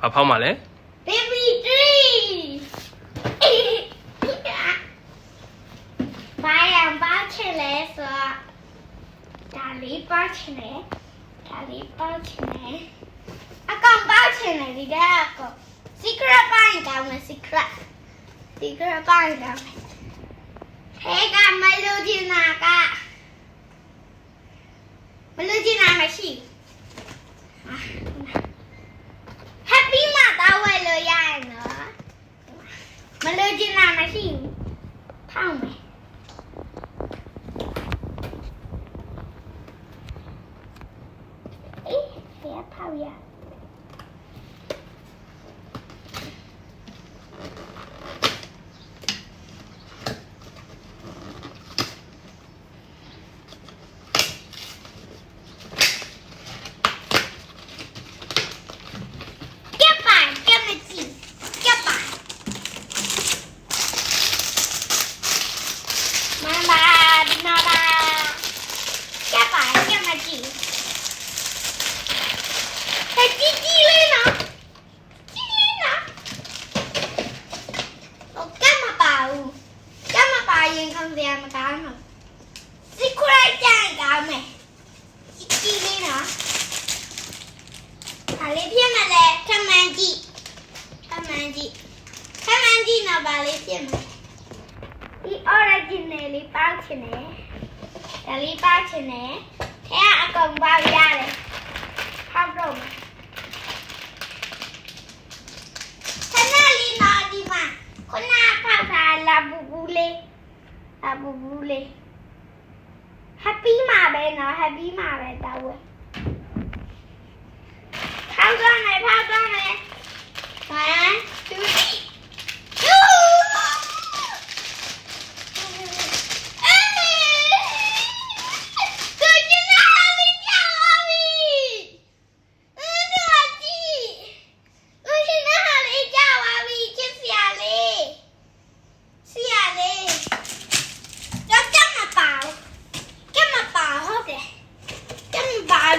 ဘာဖောက်မှာလဲ baby tree ဘာရံပါချင်လဲဆိုဒါလေးပါချင်တယ်ဒါလေးပါချင်တယ်အကောင်ပါချင်တယ်ဒီကအကောင် secret ပိုင်းကောင်းမယ် secret ပိုင်းကောင်းမယ်ဟဲ့ကမလို့ချင်တာကမလို့ချင်တာမရှိHappy မှာတောင်းဝယ်လို့ရရင်နော်မလို့ချင်တာမရှိဘူးထောင်းမယ်အေးဆရာထောက်ရရင်ခံစရာမကောင်းဘူးစီခွဲကြိုင်ကောင်းမယ်ကြည့်လေးနော်ဒါလေးပြမလဲထမှန်ကြည့်နော်ဗာလေးပြမဒီ original လေးပေါက်ချင်တယ်ဒါလေးပေါက်ချင်တယ်ထဲကအကုန်ပေါက်ရတယ်ပေါက်တော့မယ်ခဏလေးနော်ဒီမှာခုနပေါက်တာလာဘူးလေးHappy မှာပဲနော် Happy မှာပဲတောင်းဝယ်ဖောက်တော့မယ်1 2 3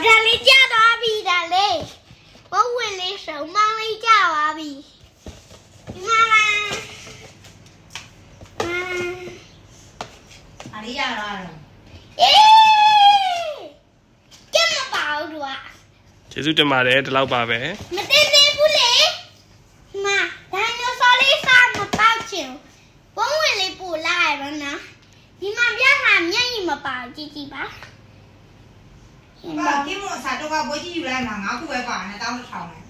ဒါလေးကြသွားပြီဒါလေးဘဝဝင်လေးစုံမောင်းလေးကြသွားပြီဒီမှာလာအလေးရတော့အေးကျမပါဘူးသူကကျေးဇူးတင်ပါတယ်ဒီလောက်ပါပဲမတင်သေးဘူးလေမဒိုင်နိုဆောလေးစားမပေါက်ချင်ဘဝဝင်လေးပို့လာရပါနော်ဒီမှာပြတာမျက်ရည်မပါကြည့်ပါဘာကိမို့စာတော့ကဘွေးကြီးယူလိုက်မှာငါခုပဲပါနဲ့တောင်းတစ်ထောင်နဲ့